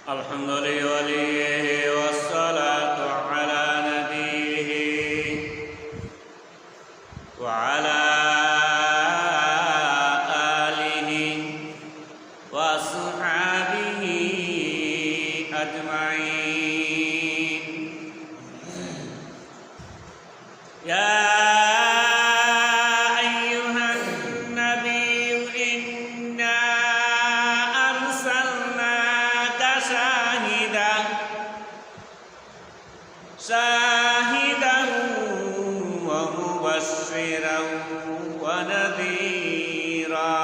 الحمد لوليه والصلاة على نبيه وعلى آله وأصحابه أجمعين. يا شاهدا ومبشرا ونذيرا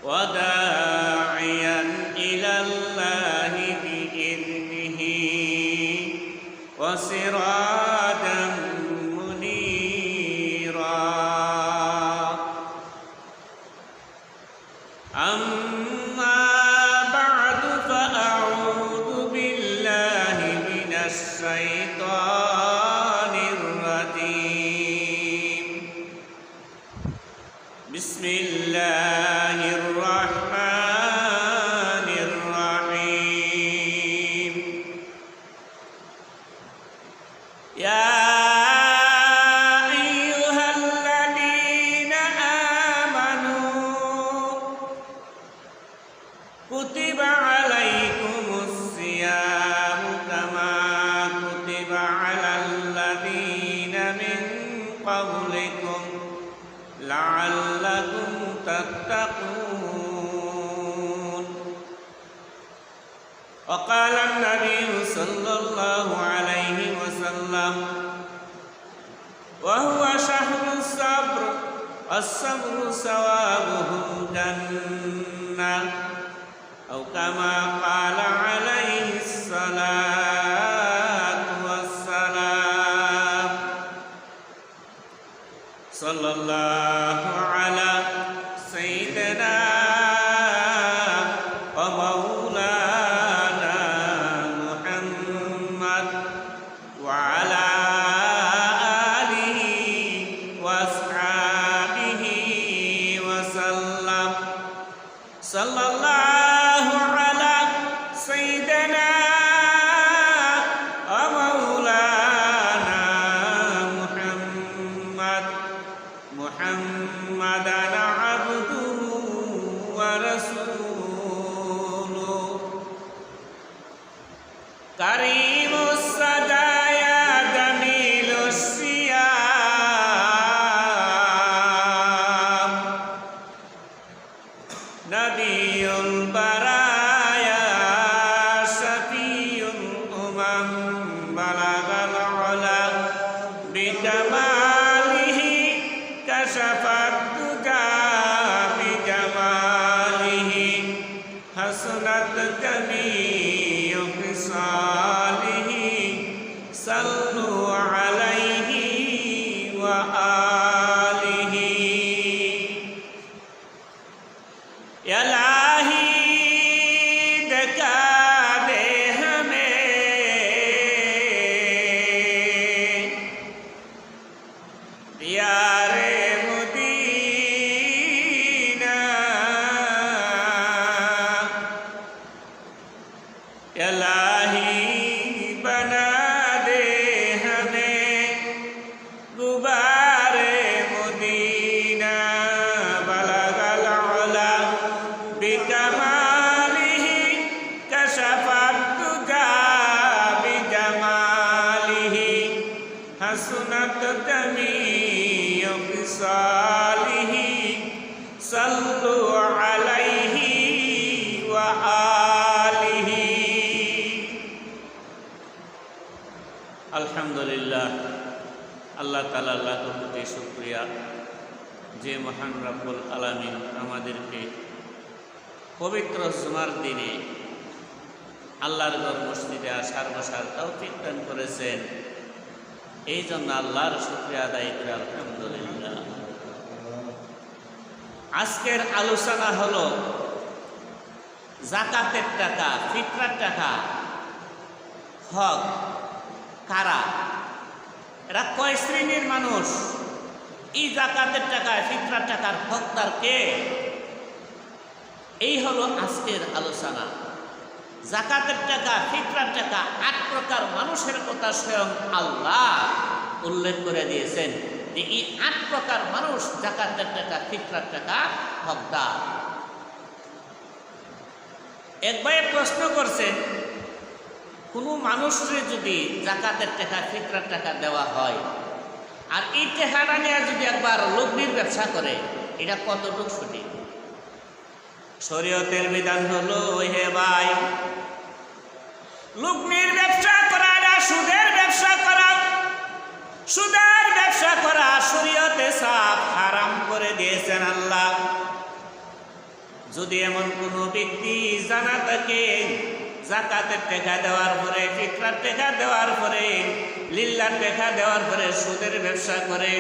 وداعيا إلى الله بإذنه وسراجا منيرا. أما بعد فأعوذ بالله من الشيطان الرجيم. بسم الله الرحمن الرحيم. يا أيها الذين آمنوا كتب عليكم الصيام كما كتب على الذين من قبلكم لعلكم تتقون. وقال النبي صلى الله عليه وسلم وهو شهر الصبر الصبر ثوابه جنة أو كما قال عليه الصلاة والسلام. صلى الله على سيدنا ومولانا محمد وعلى آله وأصحابه وسلم. صلى الله على سيدنا ومولانا محمد محمدا عبده ورسوله كريم السجايا جميل الصيام نبي البرايا شفيع الأمم بلغ العلا بجماله كشف الدجى بجماله حسنت جميع خصاله. صلوا عليه وآله. يا इलाही दिखा दे हमें यारे मदीना. या इलाही बना दे हमें गुबारे मदीना. बलगल उला بجماله كشف الدجى بجماله حسنت جميع خصاله. صلوا عليه وآله. আলহামদুলিল্লাহ, আল্লাহ তাআলার লাখ কোটি শুকরিয়া যে মহান রব্বুল আলামিন আমাদেরকে পবিত্র জুমার দিনে আল্লাহর ঘর মসজিদে আসার বসার তৌফিক দান করেছেন। এই জন্য আল্লাহর শুকরিয়া আদায় করে আলহামদুলিল্লাহ। আজকের আলোচনা হলো যাকাতের টাকা, ফিতরার টাকা হক কারা, এরা কয় শ্রেণীর মানুষ, এই যাকাতের টাকা ফিতরার টাকার হকদার কে? এই হলো আজকের আলোচনা। যাকাতের টাকা, ফিতরার টাকা, 8 প্রকার মানুষের কথা স্বয়ং আল্লাহ উল্লেখ করে দিয়েছেন যে এই 8 প্রকার মানুষ যাকাতের টাকা, ফিতরার টাকা হকদার। এক ভাই প্রশ্ন করছেন, কোনো মানুষের যদি যাকাতের টাকা, ফিতরার টাকা দেওয়া হয় আর এই টাকাটা নিয়ে যদি একবার লগ্নির ব্যবসা করে, এটা কতটুকু সঠিক? শরীয়তের বিধান হলো, হে ভাই, লগ্নির ব্যবসা করা, সুদের ব্যবসা করা, সুদের ব্যবসা করা শরীয়তে সাফ হারাম করে দিয়েছেন আল্লাহ। যদি এমন কোনো ব্যক্তি জানা থাকে যাকাতের টাকা দেওয়ার পরে, ফিতরার টাকা দেওয়ার পরে, লিল্লার টাকা দেওয়ার পরে সুদের ব্যবসা করে,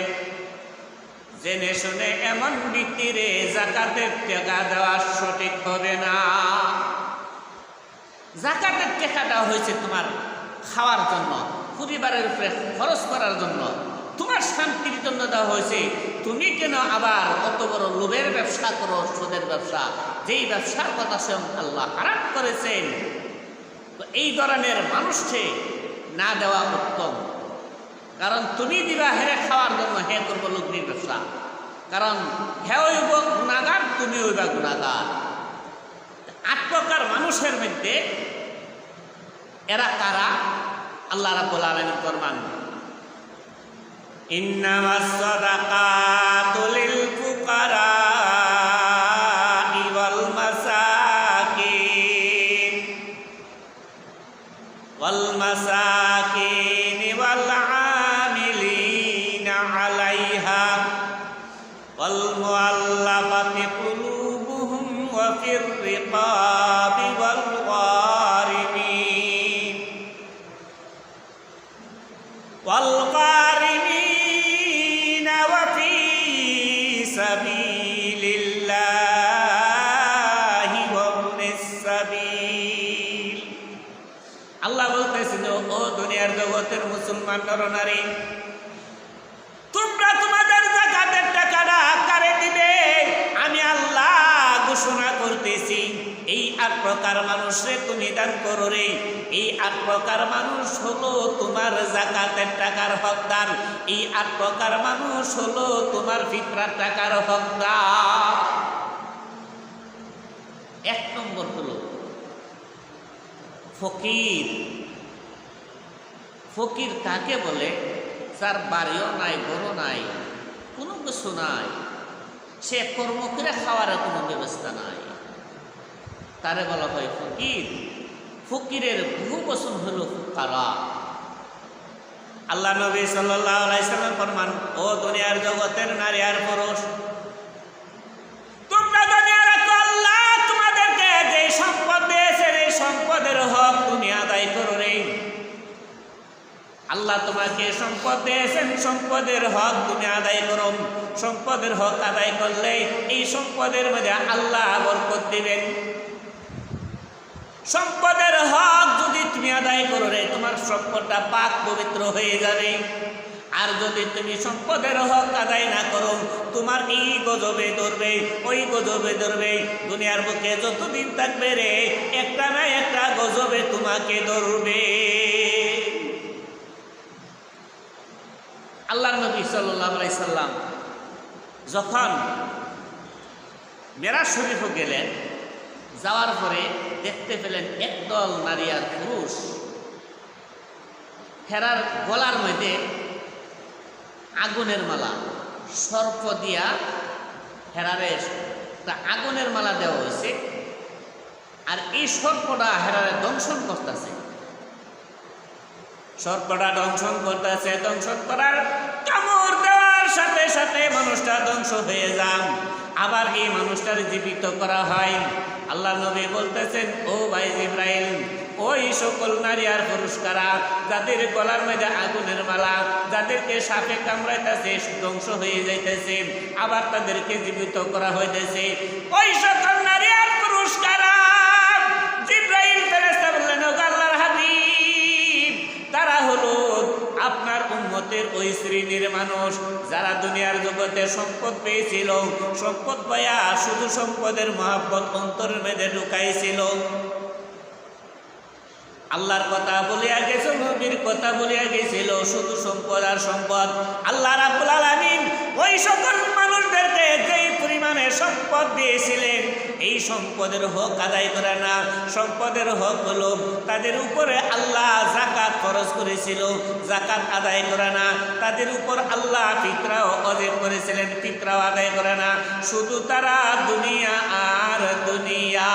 জেনে শুনে এমন ব্যক্তিরে যাকাতের টাকা দেওয়া সঠিক হবে না। যাকাতের টাকা দেওয়া হয়েছে তোমার খাওয়ার জন্য, পরিবারের উপরে খরচ করার জন্য, তোমার শান্তির জন্য দেওয়া হয়েছে। তুমি কেন আবার অত বড় লোভের ব্যবসা করো, সুদের ব্যবসা, যেই ব্যবসার কথা স্বয়ং আল্লাহ হারাম করেছেন? তো এই ধরনের মানুষকে না দেওয়া উত্তম। কারণ তুমি দিবা হেরে খাওয়ার জন্য, হে করবো লগ্নির ব্যবসা, কারণ হে হইব গুণাগার, তুমি হইবা গুণাগার। 8 প্রকার মানুষের মধ্যে এরা কারা? আল্লাহ রাব্বুল আলামিন ফরমান, ইন্নামাস সাদাকাতু লিল ফুকারাই ওয়াল মাসাকিন ওয়াল আমিলিনা আলাইহা ওয়াল মুআল্লাফাতি কুলুবুহুম ওয়া ফির রিকাবি ওয়াল গারিমিন ওয়া ফি সাবিলিল্লাহি ওয়া ইবনিস সাবিল। আল্লাহ বলতেছেন, ও দুনিয়ার জগতের মুসলমান নরনারী, তোমরা তোমাদের যাকাতের টাকাটা কারে দিবে? আমি আল্লাহ ঘোষণা করতেছি, এই 8 প্রকার মানুষে তুমি দান করো রে। এই 8 প্রকার মানুষ হলো তোমার যাকাতের টাকার হকদার। এই 8 প্রকার মানুষ হলো তোমার ফিতরার টাকার হকদার। 1 নম্বর হলো ফকির। ফকির কাকে বলে? যার বাড়িও নাই, ঘরও নাই, কোনো কিছু নাই, সে কর্ম করে খাওয়ার কোনো ব্যবস্থা নাই, তারে বলা হয় ফকির। ফকিরের বহু বচন হলো ফুকারা। আল্লাহ নবী সাল্লাল্লাহু আলাইহি সাল্লাম ফরমান, ও দুনিয়ার জগতের নারী আর পুরুষ, তোমরা দুনিয়ার আল্লাহ তোমাদেরকে যে সম্পদ দিয়েছে, এই সম্পদের হক তুমি আদায় করো রে। আল্লাহ তোমাকে সম্পদ দিয়েছেন, সম্পদের হক তুমি আদায় করো। সম্পদের হক আদায় করলে এই সম্পদের মধ্যে আল্লাহ বরকত দিবেন। সম্পদের হক যদি তুমি আদায় করো রে, তোমার সম্পদটা পাক পবিত্র হয়ে যাবে। আর যদি তুমি সম্পদের হক আদায় না করো, তোমার এই গজবে ধরবে, ওই গজবে ধরবে। দুনিয়ার বুকে যতদিন থাকবে রে, একটা না একটা গজবে তোমাকে ধরবে। আল্লাহর নবী সাল্লাল্লাহু আলাইহি সাল্লাম যখন মেরাজ শরীফে গেলেন, যাওয়ার পরে দেখতে পেলেন একদল নারী আর পুরুষ হেরার গলার মধ্যে আগুনের মালা, সর্প দিয়া হেরারে আগুনের মালা দেওয়া হয়েছে। আর এই সর্পটা হেরারে দংশন করতেছে, সর্পটা দংশন করতেছে। দংশন করার কামড় দেওয়ার সাথে সাথে মানুষটা ধ্বংস হয়ে যান। আবার এই মানুষটার জীবিত করা হয়। আল্লাহ নবী বলতেছেন, ও ভাই জিবরাইল, ওই সকল নারী আর পুরুষ কারা যাদের গলার মধ্যে আগুনের মালা, যাদেরকে সাপে কামড়াইতেছে, ধ্বংস হয়ে যাইতেছে, আবার তাদেরকে জীবিত করা হইতেছে, ওই সকল নারী আর পুরুষ কারা? জিবরাইল ফেরেশতা বললেন, ও আল্লাহর হাবিব, তারা হলো আপনার উম্মতে সম্পদের ওই শ্রেণীর মানুষ যারা দুনিয়ার জগতে সম্পদ পেয়েছিল, সম্পদ পাইয়া শুধু সম্পদের মহাব্বত অন্তরের মধ্যে ঢুকাইছিল। আল্লাহর কথা বলিয়া গেছিল, নবীর কথা বলিয়া গেছিল, শুধু সম্পদ আর সম্পদ। আল্লাহ রাব্বুল আলামিন ওই সকল মানুষদেরকে যেই পরিমাণে সম্পদ দিয়েছিলেন, এই সম্পদের হক আদায় করে না। সম্পদের হক হলো তাদের উপরে আল্লাহ যাকাত ফরজ করেছিল, যাকাত আদায় করে না। তাদের উপর আল্লাহ ফিতরাও ওয়াজিব করেছিলেন, ফিতরাও আদায় করে না। শুধু তারা দুনিয়া আর দুনিয়া।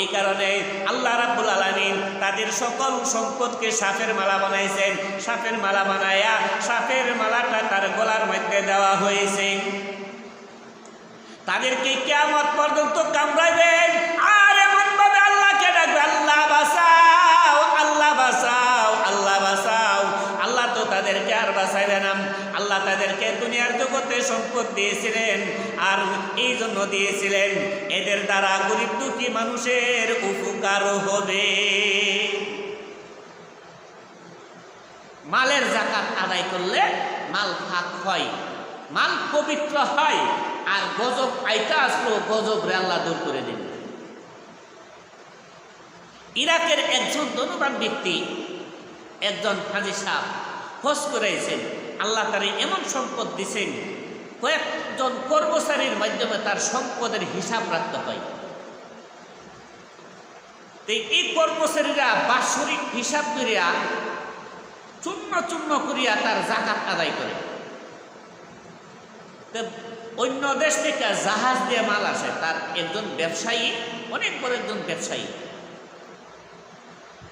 এই কারণে আল্লাহ রাব্বুল আলামিন তাদের সকল সম্পদকে সাপের মালা বানাইছেন। সাপের মালা বানায়া সাপের মালাটা তার গলার মধ্যে দেওয়া হয়েছে। তাদেরকে কিয়ামত পর্যন্ত কামড়াইবেন আর এমন ভাবে আল্লাহকে ডাকবে, আল্লাহ বাঁচাও, আল্লাহ বাঁচাও, আল্লাহ বাঁচাও। আল্লাহ তো তাদেরকে আর বাঁচাইবে না। আল্লাহ তাদেরকে দুনিয়ার জগতে সম্পদ দিয়েছিলেন, আর এই জন্য দিয়েছিলেন এদের দ্বারা গরিব দুঃখী মানুষের উপকার হবে। মালের যাকাত আদায় করলে মাল ফাঁক হয়, মাল পবিত্র হয়, আর গজব আইতা আসলো, গজব রে আল্লাহ দূর করে দিন। ইরাকের একজন ধনবান ব্যক্তি, একজন হাজী সাহেব হজ করেছেন। আল্লাহ তারে এমন সম্পদ দিছেন, কয়েকজন কর্মচারীর মাধ্যমে তার সম্পদের হিসাব রাখতে হয়। এই কর্মচারীরা বাৎসরিক হিসাব করিয়া চূর্ণ চূর্ণ করিয়া তার যাকাত আদায় করে। অন্য দেশ থেকে জাহাজ দিয়ে মাল আসে। তার একজন ব্যবসায়ী, অনেক বড় একজন ব্যবসায়ী,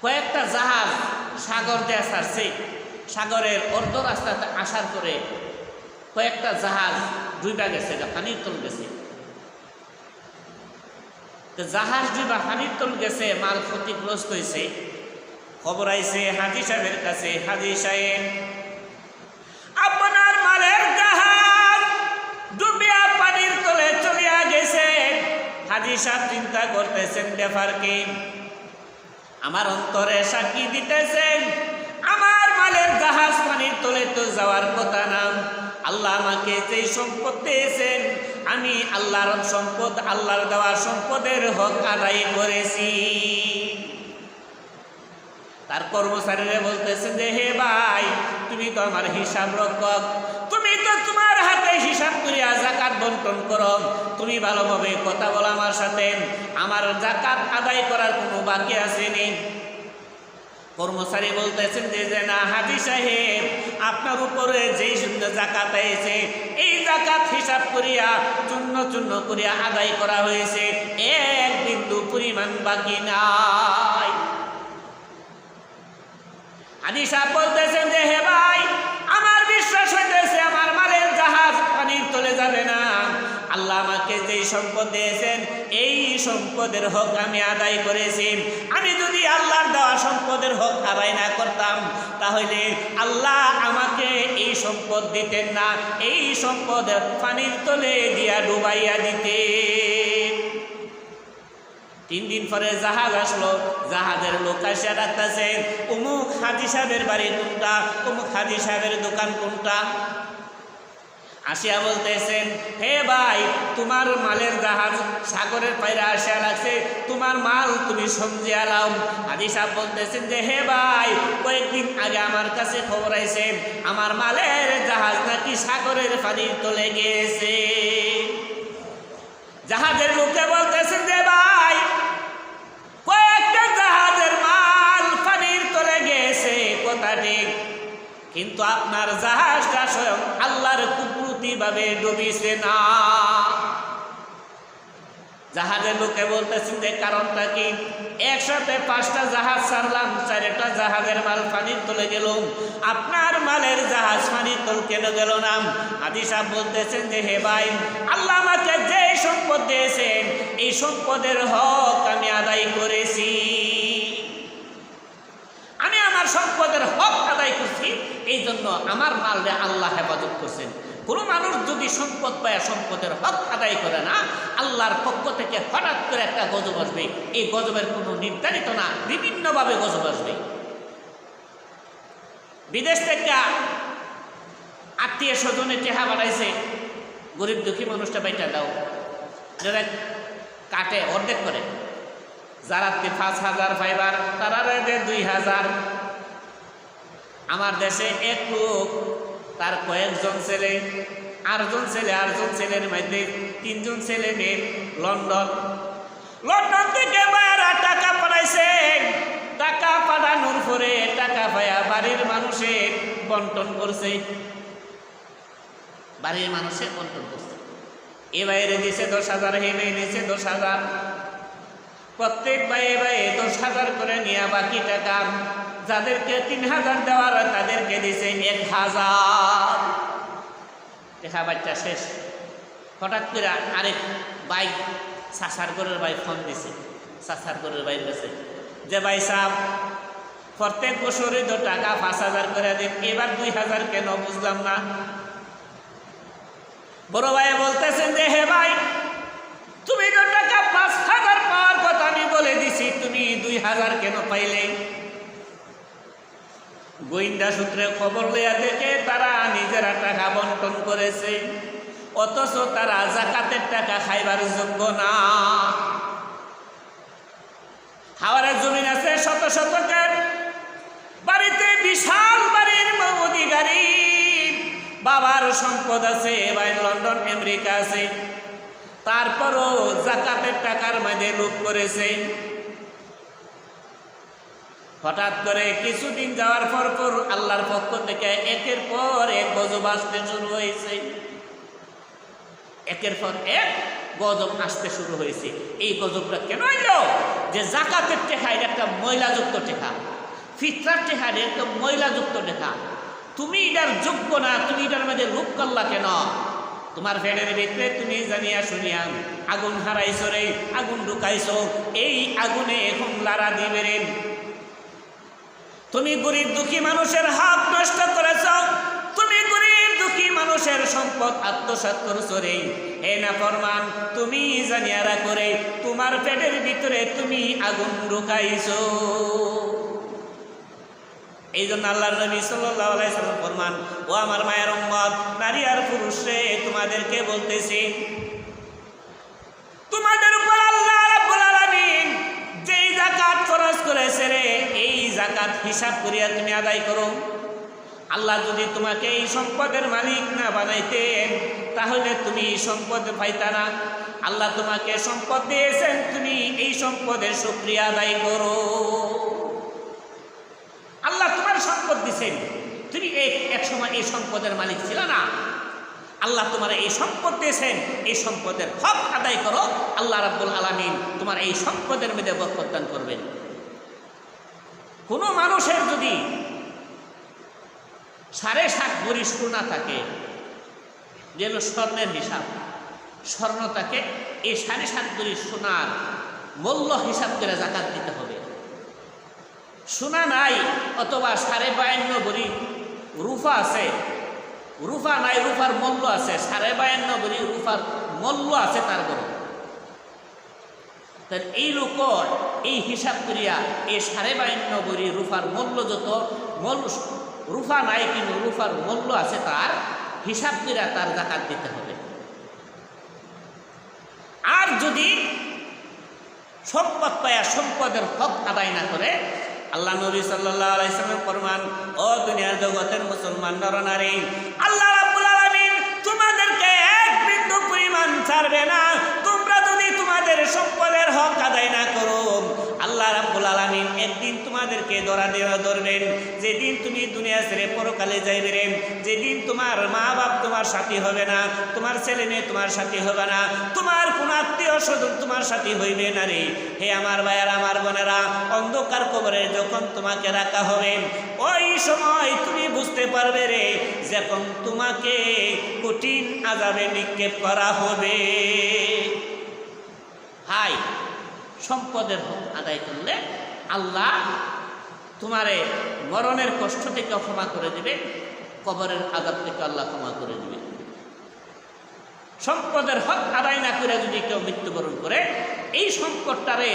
কয়েকটা জাহাজ সাগর দিয়ে ছাড়ছে। সাগরের অর্ধ রাস্তাতে আসার পরে কয়েকটা জাহাজ ডুইবা গেছে, পানির তল গেছে। জাহাজ ডুইবা পানির তল গেছে, মাল ক্ষতিগ্রস্ত হয়েছে। খবর আইছে হাজী সাহেবের কাছে, হাজী সাহেব আপনার মালের জাহাজ ডুবিয়া পানির তলে চলিয়া গেছে। হাজী সাহেব চিন্তা করতেছেন ব্যাপার কি। আমার অন্তরে সাক্ষী দিতেছেন আমার মালের জাহাজ পানির তলে তো যাওয়ার কথা না। আল্লাহ আমাকে যে সম্পদ দিয়েছেন, আমি আল্লাহর সম্পদ, আল্লাহর দেওয়া সম্পদের হক আদায় করেছি। তার কর্মচারীরা বলতেছেন যে হে ভাই, তুমি তো আমার হিসাব রক্ষক, তুমি তো তোমার হাতে হিসাব করিয়া যাকাত বন্টন করো, তুমি ভালোভাবে কথা বলো আমার সাথে, আমার যাকাত আদায় করার কোনো বাকি আসেনি। কর্মচারী বলতেছেন যে না হাজী সাহেব, আপনার উপরে যেই সুন্দর যাকাত আইছে, এই যাকাত হিসাব করিয়া চূর্ণ চূর্ণ করিয়া আদায় করা হয়েছে, এক বিন্দু পরিমাণ বাকি নাই। হাজী সাহেব বলতেছেন যে হে ভাই, আমার বিশ্বাস হইতেছে আমার মালের জাহাজ পানির তলে যাবে না। আল্লাহ আমাকে যেই সম্পদ দিয়েছেন, এই সম্পদের হক আমি আদায় করেছি। আমি যদি আল্লাহর দেওয়া সম্পদের হক আদায় না করতাম, তাহলে আল্লাহ আমাকে এই সম্পদ দিতেন না, এই সম্পদ পানির তলে দিয়া ডুবাইয়া দিতেন। 3 দিন পরে জাহাজ আসলো। জাহাজের লোক আসিয়া ডাকতেছেন অমুক হাজী সাহেবের বাড়ি কোনটা, অমুক হাজী সাহেবের দোকান কোনটা। আসিয়া বলতেছেন হে ভাই, তোমার মালের জাহাজ সাগরের পাইরে আসিয়া লাগছে, তোমার মাল তুমি সমঝিয়া লাও। হাজী সাহেব বলতেছেন যে হে ভাই, কয়েকদিন আগে আমার কাছে খবর আইছে আমার মালের জাহাজ নাকি সাগরের পানির তলে গিয়েছে। জাহাজের লোকে বলতেছেন যে ভাই, কয়েকটা জাহাজের মাল পানির তলে গেছে কথা ঠিক, কিন্তু আপনার জাহাজটা স্বয়ং আল্লাহর কুদরতি ভাবে ডুবিছে না। জাহাজের লোকে বলতেছেন যে কারণটা কি, একসাথে 5টা জাহাজ ছাড়লাম, 4টা জাহাজের মাল পানির তলে গেল, আপনার মালের জাহাজ পানির তল কেন গেল না? হাজী সাহেব বলতেছেন যে হে ভাই, আল্লাহ আমাকে যে সম্পদ দিয়েছেন, এই সম্পদের হক আমি আদায় করেছি। আমি আমার সম্পদের হক আদায় করছি, এই জন্য আমার মালরে আল্লাহ হেফাজত করছেন। কোনো মানুষ যদি সম্পদ পায় সম্পদের হক আদায় করে না, আল্লাহর পক্ষ থেকে হঠাৎ করে একটা গজব আসবে। এই গজবের কোনো নির্ধারিত না, বিভিন্নভাবে গজব আসবে। বিদেশ থেকে আত্মীয় স্বজনে টেহা বাড়াইছে, গরিব দুঃখী মানুষটা বাইটা দাও, যারা কাটে অর্ধেক করে, যারা 5,000 ফাইবার তারা দেয় 2,000। আমার দেশে এক লোক তার কয়েকজন ছেলে, আটজন ছেলের মধ্যে 3জন ছেলে মেয়ে লন্ডন থেকে বাইরা টাকা পাঠাইছে। টাকা পাঠানোর পরে টাকা পায়া বাড়ির মানুষে বন্টন করছে, বাড়ির মানুষে বন্টন করছে। এ বাইরে দিয়েছে 10,000, হে মেয়ে দিয়েছে 10,000, প্রত্যেক বাইরে 10,000 করে নিয়ে বাকি টাকা যাদেরকে 3,000 দেওয়ার তাদেরকে দিয়েছে 1,000। দেখা বাচ্চা শেষ। হঠাৎ করে আরেক ভাই সাসার ঘরের ভাই ফোন দিছে, সাসার ঘরের ভাই কাছে যে ভাই সাহেব প্রত্যেক বছরই তো টাকা 5,000 করে দিন, এবার 2,000 কেন বুঝলাম না। বড় ভাই বলতেছেন যে হে ভাই, তুমি তো টাকা 5,000 পাওয়ার কথা আমি বলে দিছি, তুমি 2,000 কেন পাইলে? গোয়েন্দা সূত্রে খবর লইয়া দেখে তারা নিজেরা টাকা বন্টন করেছে, অথচ তারা জাকাতের টাকা খাইবার যোগ্য না। হাওড়ে জমিন আছে শত শতকের, বাড়িতে বিশাল বাড়ির অধিকারী, বাবার সম্পদ আছে, ভাই লন্ডন আমেরিকা আছে, তারপরও জাকাতের টাকার মধ্যে লুট করেছে। হঠাৎ করে কিছুদিন যাওয়ার পর আল্লাহর পক্ষ থেকে একের পর এক গজব আসতে শুরু হয়েছে, একের পর এক গজব আসতে শুরু হয়েছে। এই গজবটা কেন হইল? যে জাকাতের টেকা এটা একটা ময়লাযুক্ত টেকা, ফিতরার টেকা এটা একটা ময়লাযুক্ত টেকা, তুমি এটার যোগ্য না, তুমি এটার মধ্যে লুপ করলা কেন? তোমার ফেডের ভিতরে তুমি জানিয়া শুনিয়া আগুন হারাইছো রে, আগুন ঢুকাইছো, এই আগুনে এখন লাড়া দিবে রে। তুমি গরিব দুঃখী মানুষের হাত নষ্ট করেছ, তুমি গরিব দুঃখী মানুষের সম্পদ আত্মসাৎ করছো রে। হে না ফরমান, তুমি জানিয়া রাখো রে, তোমার পেটের ভিতরে তুমি আগুন ঢুকাইছো। এই জন্য আল্লাহর নবী সাল্লাল্লাহু আলাইহি ওয়াসাল্লাম ফরমান, ও আমার মায়ের উম্মত, নারী আর পুরুষ রে, তোমাদেরকে বলতেছি, তোমাদের উপর আল্লাহ রাব্বুল আলামিন যেই যাকাত ফরজ করেছে রে, এই যাকাত হিসাব করিয়া তুমি আদায় করো। আল্লাহ যদি তোমাকে এই সম্পদের মালিক না বানাইতেন তাহলে তুমি এই সম্পদ পাইতা না। আল্লাহ তোমাকে সম্পদ দিয়েছেন, তুমি এই সম্পদের শুকরিয়া আদায় করো। আল্লাহ তোমার সম্পদ দিয়েছেন, তুমি এক সময় এই সম্পদের মালিক ছিল না। আল্লাহ তোমার এই সম্পদ দিয়েছেন, এই সম্পদের হক আদায় করো। আল্লাহ রাব্বুল আলামিন তোমার এই সম্পদের মধ্যে বরকত দান করবেন। কোনো মানুষের যদি 7.5 ভরি সোনা থাকে, যেন স্বর্ণের হিসাব, স্বর্ণ থাকে, এই 7.5 ভরি সোনার মূল্য হিসাব করে যাকাত দিতে হবে। সোনা নাই অথবা 52.5 ভরি রূপা আছে, রূপা নাই, রূপার মূল্য আছে, 52.5 ভরি রূপার মূল্য আছে তার বড়। তাহলে এই লোক এই হিসাব করিয়া এই 52.5 ভরি রূপার মূল্য যত, রূপা নাই কিন্তু রূপার মূল্য আছে, তার হিসাব করিয়া তার যাকাত দিতে হবে। আর যদি সম্পদ পায়া সম্পদের হক আদায় না করে, আল্লাহ নবী সাল্লাল্লাহু আলাইহি ওয়াসাল্লাম ফরমান, ও দুনিয়ার জগতের মুসলমান নরনারী, আল্লাহ রাব্বুল আলামিন তোমাদেরকে এক বিন্দু পরিমাণ ছাড়বে না। তোমরা যদি তোমাদের সম্পদের হক আদায় না করো, আল্লাহ রাব্বুল আলামিন একদিন তোমাদেরকে ধরবেন। যেদিন তুমি দুনিয়া ছেড়ে পরকালে যাইবে রে, যেদিন তোমার মা বাপ তোমার সাথী হবে না, তোমার ছেলে মেয়ে তোমার সাথী হবে না, তোমার কোন আত্মীয় স্বজন তোমার সাথী হইবে না রে। হে আমার ভাইয়েরা, আমার বোনেরা, অন্ধকার কবরে যখন তোমাকে রাখা হবে, ওই সময় তুমি বুঝতে পারবে রে, যখন তোমাকে কঠিন আযাবে নিক্ষেপ করা হবে। হাই, সম্পদের হক আদায় করলে আল্লাহ তোমারে মরণের কষ্ট থেকে ক্ষমা করে দিবে, কবরের আযাব থেকে আল্লাহ ক্ষমা করে দিবে। সম্পদের হক আদায় না করে যদি কেউ মৃত্যুবরণ করে, এই সম্পদটারে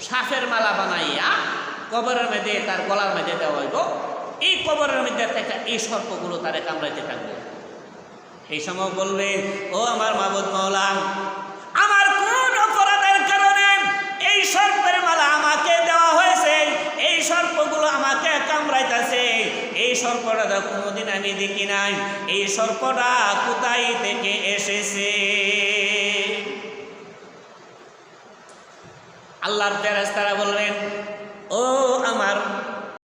সাপের মালা বানাইয়া কবরের মধ্যে তার গলার মধ্যে দেওয়া হইব। এই কবরের মধ্যে থেকে এই সর্পগুলো তারে কামড়াইতে থাকবে। এই সময় বলবে, ও আমার মাবুদ মাওলা, আমার কোন অপরাধের কারণে এই সর্পের মালা আমাকে দেওয়া হয়েছে, এই সর্পগুলো আমাকে কামড়াইতেছে, এই সর্পটা কোনোদিন আমি দেখি নাই, এই সর্পটা কোথায় থেকে এসেছে? আল্লাহর ফেরেশতারা বলবে,